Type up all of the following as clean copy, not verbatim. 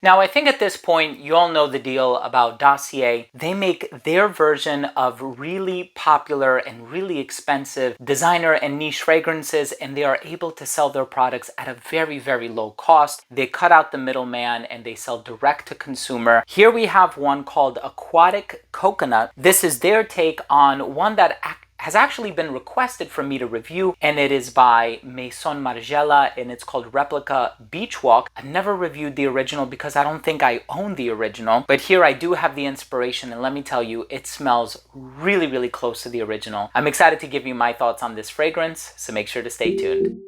Now, I think at this point, you all know the deal about Dossier. They make their version of really popular and really expensive designer and niche fragrances, and they are able to sell their products at a very, very low cost. They cut out the middleman and they sell direct to consumer. Here we have one called Aquatic Coconut. This is their take on one that has actually been requested for me to review, and it is by Maison Margiela, and it's called Replica Beach Walk. I've never reviewed the original because I don't think I own the original, but here I do have the inspiration, and let me tell you, it smells really, really close to the original. I'm excited to give you my thoughts on this fragrance, so make sure to stay tuned.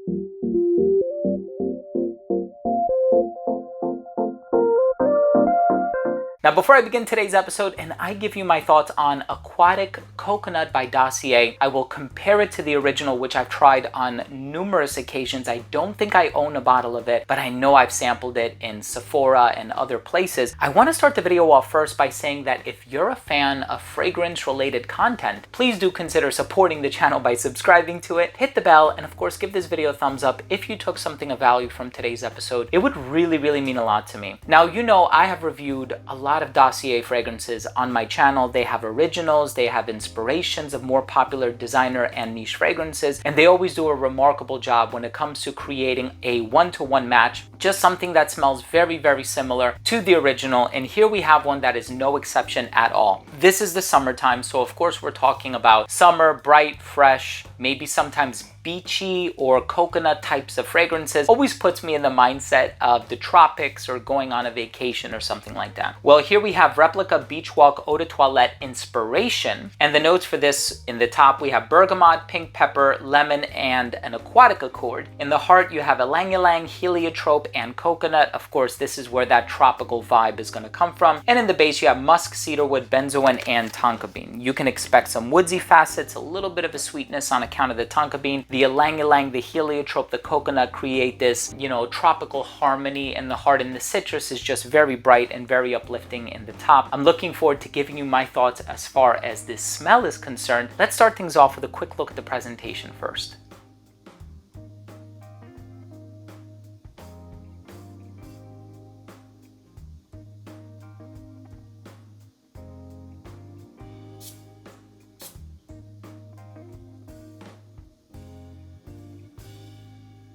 Now, before I begin today's episode and I give you my thoughts on Aquatic Coconut by Dossier, I will compare it to the original, which I've tried on numerous occasions. I don't think I own a bottle of it, but I know I've sampled it in Sephora and other places. I want to start the video off first by saying that if you're a fan of fragrance-related content, please do consider supporting the channel by subscribing to it, hit the bell, and of course, give this video a thumbs up if you took something of value from today's episode. It would really, really mean a lot to me. Now, you know I have reviewed a lot of Dossier fragrances on my channel. They have originals, they have inspirations of more popular designer and niche fragrances, and they always do a remarkable job when it comes to creating a one-to-one match, just something that smells very, very similar to the original. And here we have one that is no exception at all. This is the summertime, so of course we're talking about summer, bright, fresh, maybe sometimes beachy or coconut types of fragrances. Always puts me in the mindset of the tropics or going on a vacation or something like that. Well, here we have Replica Beach Walk Eau de Toilette Inspiration, and the notes for this: in the top we have bergamot, pink pepper, lemon, and an aquatic accord. In the heart you have ylang ylang, heliotrope, and coconut. Of course, this is where that tropical vibe is going to come from. And in the base you have musk, cedarwood, benzoin, and tonka bean. You can expect some woodsy facets, a little bit of a sweetness on account of the tonka bean. The ylang ylang, the heliotrope, the coconut create this, tropical harmony in the heart, and the citrus is just very bright and very uplifting in the top. I'm looking forward to giving you my thoughts as far as this smell is concerned. Let's start things off with a quick look at the presentation first.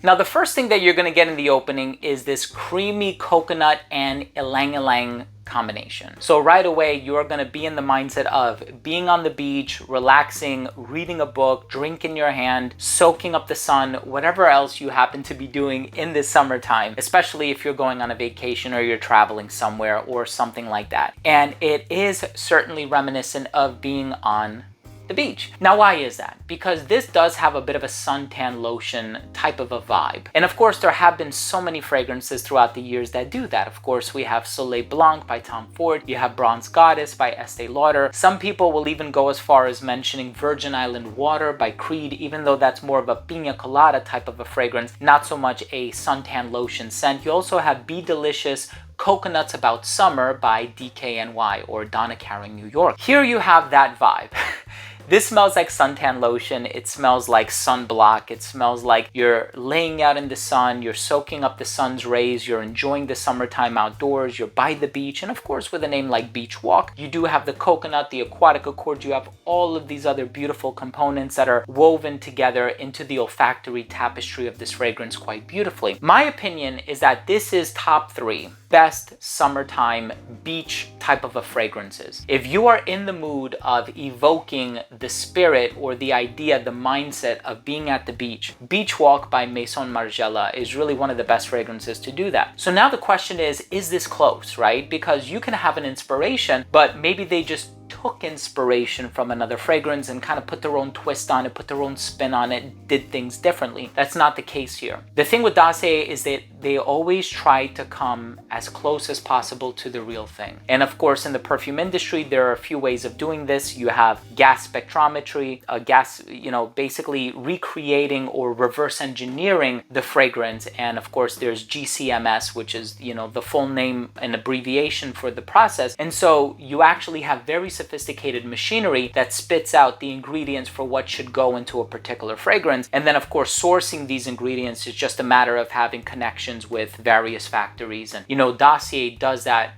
Now, the first thing that you're going to get in the opening is this creamy coconut and ylang ylang combination. So right away, you're going to be in the mindset of being on the beach, relaxing, reading a book, drink in your hand, soaking up the sun, whatever else you happen to be doing in this summertime, especially if you're going on a vacation or you're traveling somewhere or something like that. And it is certainly reminiscent of being on the beach. Now, why is that? Because this does have a bit of a suntan lotion type of a vibe. And of course, there have been so many fragrances throughout the years that do that. Of course, we have Soleil Blanc by Tom Ford. You have Bronze Goddess by Estee Lauder. Some people will even go as far as mentioning Virgin Island Water by Creed, even though that's more of a pina colada type of a fragrance, not so much a suntan lotion scent. You also have Be Delicious Coconuts About Summer by DKNY, or Donna Karan, New York. Here you have that vibe. This smells like suntan lotion. It smells like sunblock. It smells like you're laying out in the sun, you're soaking up the sun's rays, you're enjoying the summertime outdoors, you're by the beach. And of course, with a name like Beach Walk, you do have the coconut, the aquatic accord, you have all of these other beautiful components that are woven together into the olfactory tapestry of this fragrance quite beautifully. My opinion is that this is top 3 best summertime beach type of a fragrances. If you are in the mood of evoking the spirit or the idea, the mindset of being at the beach, Beach Walk by Maison Margiela is really one of the best fragrances to do that. So now the question is this close, right? Because you can have an inspiration, but maybe they just took inspiration from another fragrance and kind of put their own twist on it, put their own spin on it, did things differently. That's not the case here. The thing with Dossier is that they always try to come as close as possible to the real thing. And of course, in the perfume industry, there are a few ways of doing this. You have gas spectrometry, basically recreating or reverse engineering the fragrance. And of course, there's GCMS, which is, the full name and abbreviation for the process. And so you actually have very sophisticated sophisticated machinery that spits out the ingredients for what should go into a particular fragrance. And then of course, sourcing these ingredients is just a matter of having connections with various factories. And you know, Dossier does that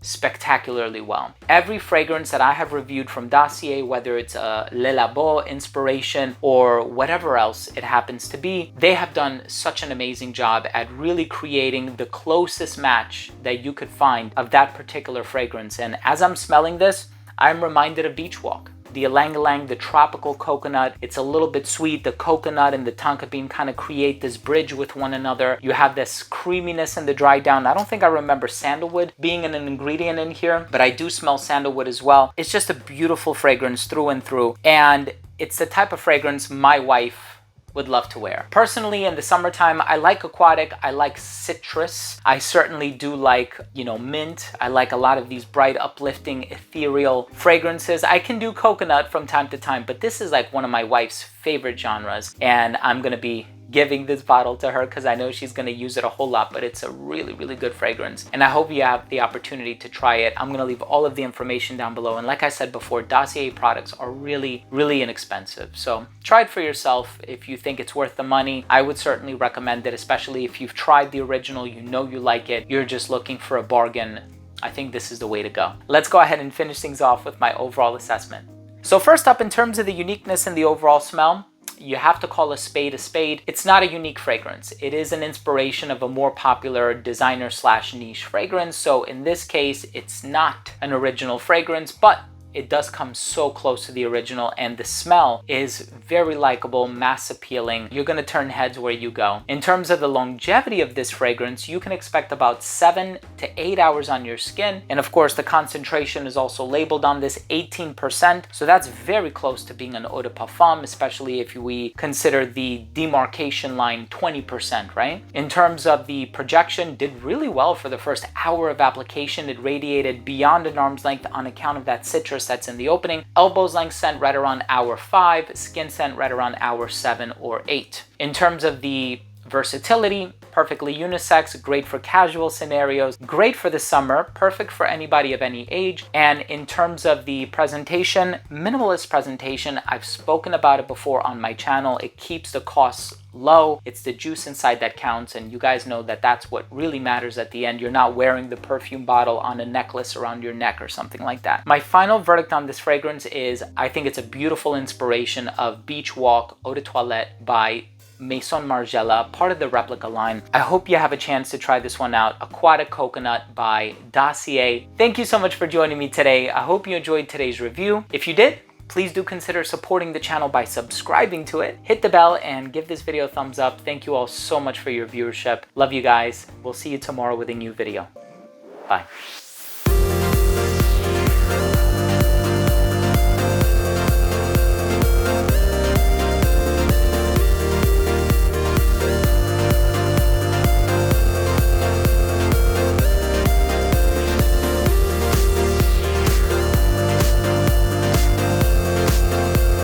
spectacularly well. Every fragrance that I have reviewed from Dossier, whether it's a Le Labo inspiration or whatever else it happens to be, they have done such an amazing job at really creating the closest match that you could find of that particular fragrance. And as I'm smelling this, I'm reminded of Beach Walk. The ylang ylang, the tropical coconut, it's a little bit sweet. The coconut and the tonka bean kind of create this bridge with one another. You have this creaminess in the dry down. I don't think I remember sandalwood being an ingredient in here, but I do smell sandalwood as well. It's just a beautiful fragrance through and through. And it's the type of fragrance my wife would love to wear. Personally, in the summertime, I like aquatic, I like citrus. I certainly do like, you know, mint. I like a lot of these bright, uplifting, ethereal fragrances. I can do coconut from time to time, but this is like one of my wife's favorite genres. And I'm gonna be giving this bottle to her because I know she's going to use it a whole lot, but it's a really, really good fragrance. And I hope you have the opportunity to try it. I'm going to leave all of the information down below. And like I said before, Dossier products are really, really inexpensive. So try it for yourself. If you think it's worth the money, I would certainly recommend it, especially if you've tried the original, you know you like it, you're just looking for a bargain. I think this is the way to go. Let's go ahead and finish things off with my overall assessment. So first up, in terms of the uniqueness and the overall smell, you have to call a spade a spade. It's not a unique fragrance. It is an inspiration of a more popular designer / niche fragrance. So in this case, it's not an original fragrance, but it does come so close to the original, and the smell is very likable, mass appealing. You're gonna turn heads where you go. In terms of the longevity of this fragrance, you can expect about 7 to 8 hours on your skin. And of course, the concentration is also labeled on this 18%. So that's very close to being an eau de parfum, especially if we consider the demarcation line 20%, right? In terms of the projection, did really well for the first hour of application. It radiated beyond an arm's length on account of that citrus that's in the opening. Elbows length scent right around hour 5, skin scent right around hour 7 or 8. In terms of the versatility, perfectly unisex, great for casual scenarios, great for the summer, perfect for anybody of any age. And in terms of the presentation, minimalist presentation, I've spoken about it before on my channel. It keeps the costs low. It's the juice inside that counts, and you guys know that that's what really matters at the end. You're not wearing the perfume bottle on a necklace around your neck or something like that. My final verdict on this fragrance is I think it's a beautiful inspiration of Beach Walk Eau de Toilette by Maison Margiela, part of the replica line. I hope you have a chance to try this one out. Aquatic Coconut by Dossier. Thank you so much for joining me today. I hope you enjoyed today's review. If you did, please do consider supporting the channel by subscribing to it. Hit the bell and give this video a thumbs up. Thank you all so much for your viewership. Love you guys. We'll see you tomorrow with a new video. Bye.